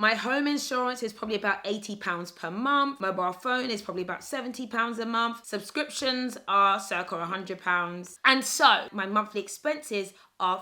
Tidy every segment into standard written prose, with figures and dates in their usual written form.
My home insurance is probably about £80 per month. Mobile phone is probably about £70 a month. Subscriptions are circa £100. And so my monthly expenses are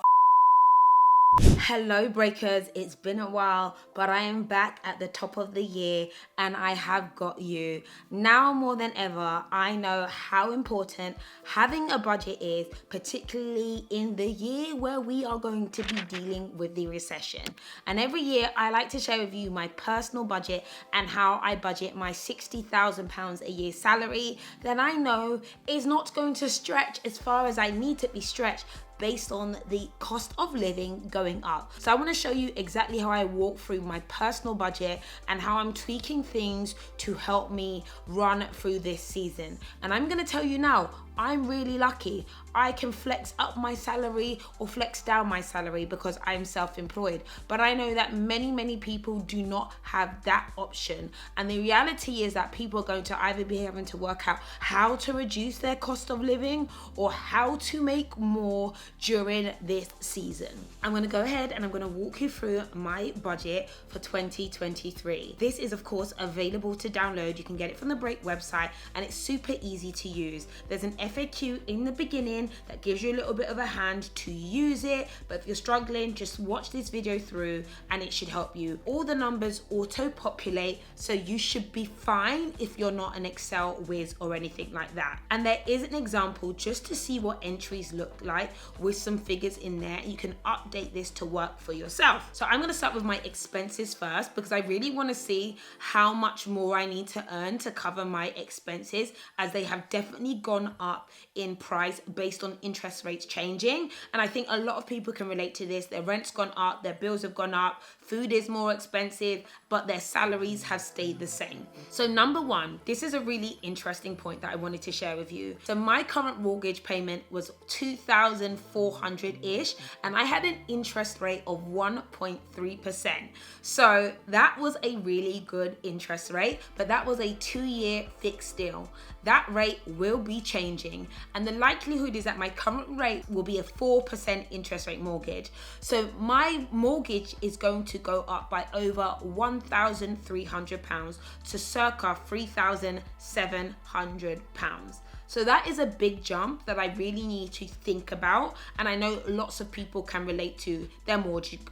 Hello breakers, it's been a while, but I am back at the top of the year and I have got you. Now more than ever, I know how important having a budget is, particularly in the year where we are going to be dealing with the recession. And every year I like to share with you my personal budget and how I budget my £60,000 a year salary that I know is not going to stretch as far as I need to be stretched based on the cost of living going up. So I want to show you exactly how I walk through my personal budget and how I'm tweaking things to help me run through this season. And I'm going to tell you now, I'm really lucky. I can flex up my salary or flex down my salary because I'm self-employed. But I know that many people do not have that option. And the reality is that people are going to either be having to work out how to reduce their cost of living or how to make more during this season. I'm going to go ahead and I'm going to walk you through my budget for 2023. This is of course available to download. You can get it from the Break website and it's super easy to use. There's an FAQ in the beginning that gives you a little bit of a hand to use it, but if you're struggling, just watch this video through and it should help you. All the numbers auto-populate, so you should be fine if you're not an Excel whiz or anything like that. And there is an example just to see what entries look like with some figures in there. You can update this to work for yourself. So I'm going to start with my expenses first because I really want to see how much more I need to earn to cover my expenses, as they have definitely gone up in price based on interest rates changing. And I think a lot of people can relate to this. Their rent's gone up, their bills have gone up, food is more expensive, but their salaries have stayed the same. So number one, this is a really interesting point that I wanted to share with you. So my current mortgage payment was $2,400-ish, and I had an interest rate of 1.3%. So that was a really good interest rate, but that was a 2-year fixed deal. That rate will be changing, and the likelihood is that my current rate will be a 4% interest rate mortgage. So my mortgage is going to go up by over £1,300 to circa £3,700. So that is a big jump that I really need to think about, and I know lots of people can relate to their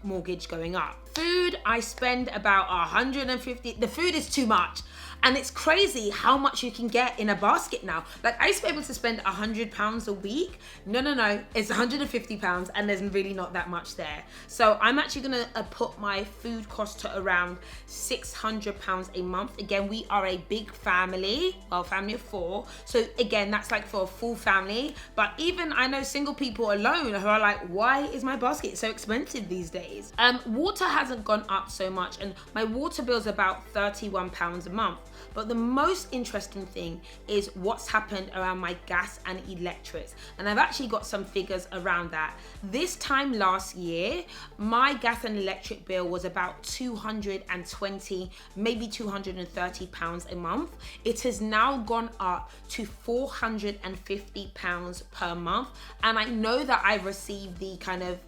mortgage going up. Food, I spend about $150. The food is too much. And it's crazy how much you can get in a basket now. Like I used to be able to spend £100 a week. No, it's £150 and there's really not that much there. So I'm actually gonna put my food cost to around £600 a month. Again, we are a big family, well, family of 4. So again, that's like for a full family. But even I know single people alone who are like, why is my basket so expensive these days? Water hasn't gone up so much, and my water bill is about £31 a month. But the most interesting thing is what's happened around my gas and electrics. And I've actually got some figures around that. This time last year, my gas and electric bill was about £220, maybe £230 a month. It has now gone up to £450 per month. And I know that I've received the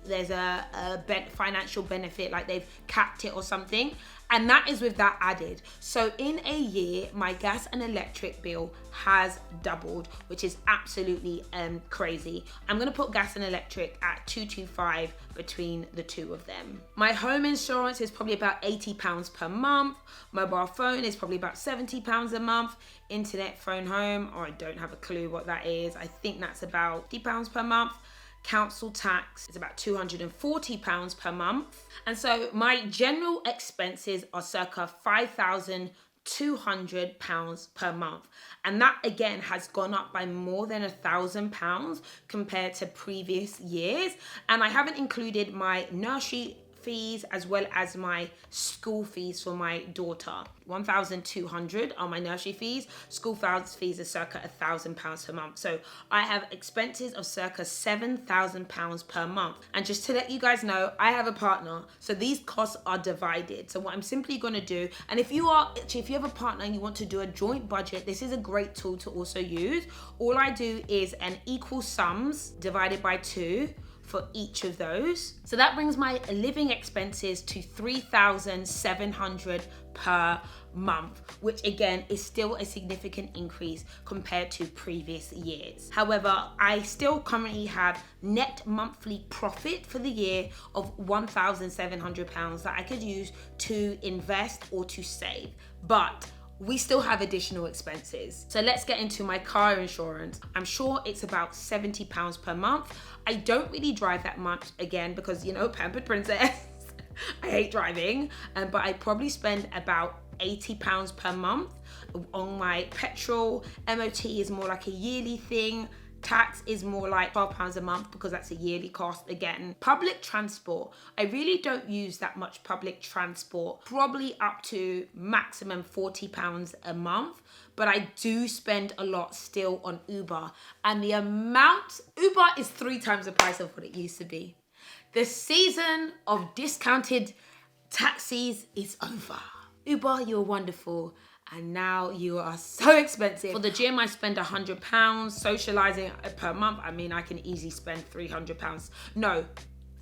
there's a financial benefit, like they've capped it or something. And that is with that added. So in a year, my gas and electric bill has doubled, which is absolutely crazy. I'm gonna put gas and electric at $225 between the two of them. My home insurance is probably about £80 per month. Mobile phone is probably about £70 a month. Internet phone home, I don't have a clue what that is. I think that's about £50 per month. Council tax is about £240 per month. And so my general expenses are circa £5,200 per month. And that again has gone up by more than £1,000 compared to previous years. And I haven't included my nursery fees as well as my school fees for my daughter. 1,200 are my nursery fees. School fees are circa £1,000 per month. So I have expenses of circa £7,000 per month. And just to let you guys know, I have a partner, so these costs are divided. So what I'm simply going to do, and if you have a partner and you want to do a joint budget, this is a great tool to also use. All I do is an equal sums divided by 2 for each of those. So that brings my living expenses to $3,700 per month, which again is still a significant increase compared to previous years. However, I still currently have net monthly profit for the year of £1,700 that I could use to invest or to save. But we still have additional expenses. So let's get into my car insurance. I'm sure it's about £70 per month. I don't really drive that much again because, pampered princess. I hate driving, but I probably spend about £80 per month on my petrol. MOT is more like a yearly thing. Tax is more like £12 a month because that's a yearly cost again. Public transport, I really don't use that much public transport, probably up to maximum £40 a month, but I do spend a lot still on Uber. And the amount, Uber is 3 times the price of what it used to be. The season of discounted taxis is over. Uber, you're wonderful. And now you are so expensive. For the gym, I spend £100. Socializing per month, I can easily spend £300. No,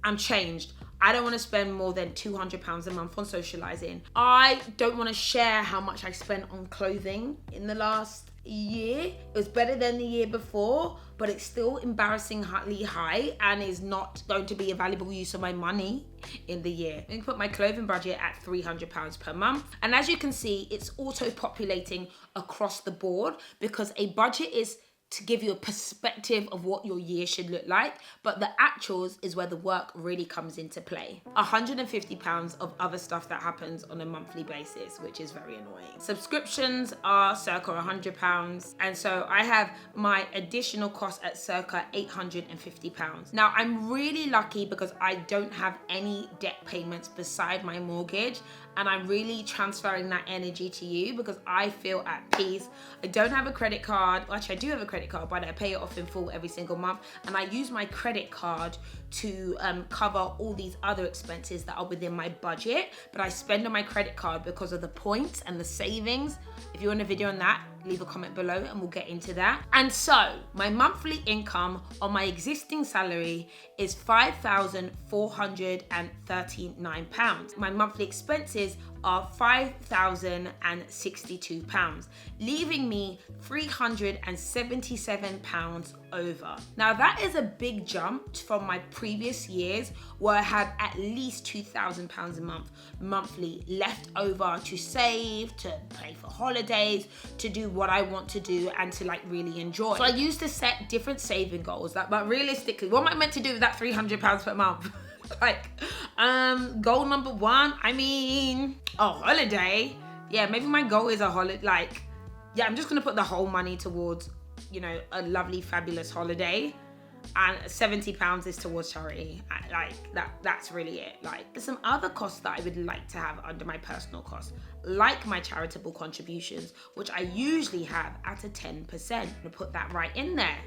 I'm changed. I don't want to spend more than £200 a month on socializing. I don't want to share how much I spent on clothing in the last year. It was better than the year before, but it's still embarrassingly high and is not going to be a valuable use of my money in the year. I can put my clothing budget at £300 per month. And as you can see, it's auto-populating across the board because a budget is to give you a perspective of what your year should look like, but the actuals is where the work really comes into play. £150 of other stuff that happens on a monthly basis, which is very annoying. Subscriptions are circa £100, and so I have my additional cost at circa £850. Now, I'm really lucky because I don't have any debt payments beside my mortgage, and I'm really transferring that energy to you because I feel at peace. I don't have a credit card. Actually, I do have a credit card, but I pay it off in full every single month. And I use my credit card to cover all these other expenses that are within my budget. But I spend on my credit card because of the points and the savings. If you want a video on that, leave a comment below and we'll get into that. And so my monthly income on my existing salary is £5,439. My monthly expenses are £5,062, leaving me £377 over. Now that is a big jump from my previous years where I had at least £2,000 a month monthly left over to save, to pay for holidays, to do what I want to do and to really enjoy. So I used to set different saving goals, but realistically, what am I meant to do with that £300 per month? Goal number 1, a holiday. Yeah, maybe my goal is a holiday. I'm just gonna put the whole money towards, a lovely, fabulous holiday. And £70 is towards charity. That's really it. There's some other costs that I would like to have under my personal costs, like my charitable contributions, which I usually have at a 10%. I'm gonna put that right in there.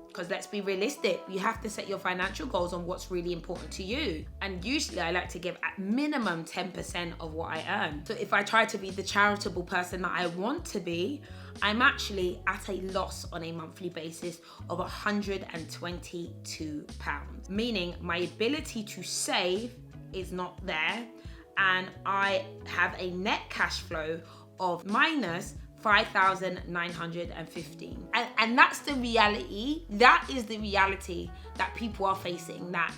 Because let's be realistic, you have to set your financial goals on what's really important to you. And usually I like to give at minimum 10% of what I earn. So if I try to be the charitable person that I want to be, I'm actually at a loss on a monthly basis of £122, meaning my ability to save is not there. And I have a net cash flow of minus $5,915. And that's the reality. That is the reality that people are facing, that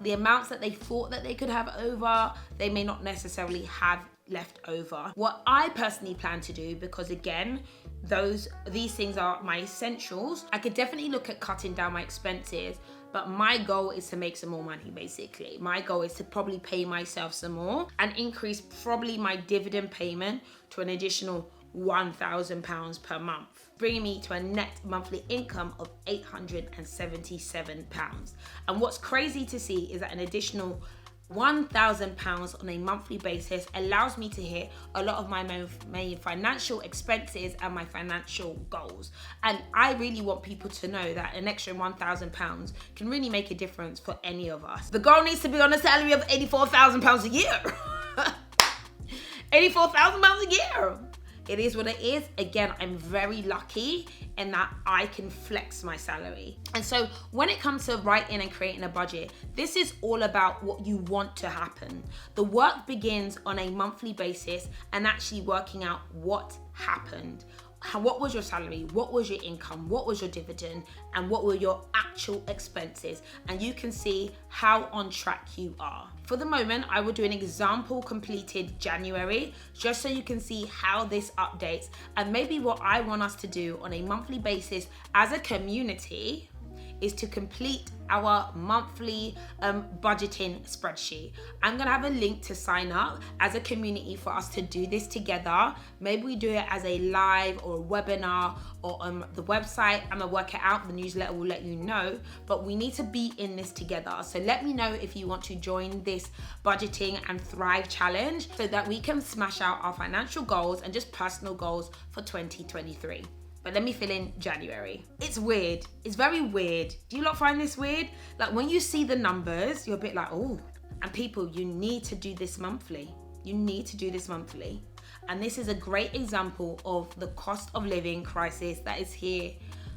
the amounts that they thought that they could have over, they may not necessarily have left over. What I personally plan to do, because again, these things are my essentials, I could definitely look at cutting down my expenses, but my goal is to make some more money, basically. My goal is to probably pay myself some more and increase probably my dividend payment to an additional £1,000 per month, bringing me to a net monthly income of £877. And what's crazy to see is that an additional £1,000 on a monthly basis allows me to hit a lot of my main financial expenses and my financial goals. And I really want people to know that an extra £1,000 can really make a difference for any of us. The goal needs to be on a salary of £84,000 a year. £84,000 a year. It is what it is. Again, I'm very lucky in that I can flex my salary. And so when it comes to writing and creating a budget, this is all about what you want to happen. The work begins on a monthly basis and actually working out what happened. What was your salary? What was your income? What was your dividend? And what were your actual expenses? And you can see how on track you are. For the moment, I will do an example completed January, just so you can see how this updates and maybe what I want us to do on a monthly basis as a community is to complete our monthly budgeting spreadsheet. I'm gonna have a link to sign up as a community for us to do this together. Maybe we do it as a live or a webinar or on the website. I'm gonna work it out. The newsletter will let you know, but we need to be in this together. So let me know if you want to join this budgeting and thrive challenge so that we can smash out our financial goals and just personal goals for 2023. But let me fill in January. It's weird. It's very weird. Do you not find this weird? Like when you see the numbers, you're a bit like, oh. And people, you need to do this monthly. You need to do this monthly. And this is a great example of the cost of living crisis that is here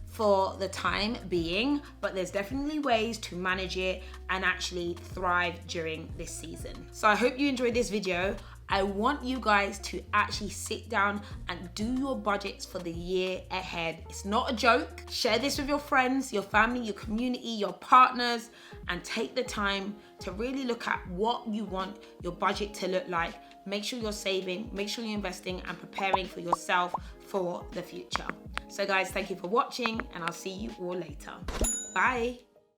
for the time being, but there's definitely ways to manage it and actually thrive during this season. So I hope you enjoyed this video. I want you guys to actually sit down and do your budgets for the year ahead. It's not a joke. Share this with your friends, your family, your community, your partners, and take the time to really look at what you want your budget to look like. Make sure you're saving, make sure you're investing and preparing for yourself for the future. So guys, thank you for watching and I'll see you all later. Bye.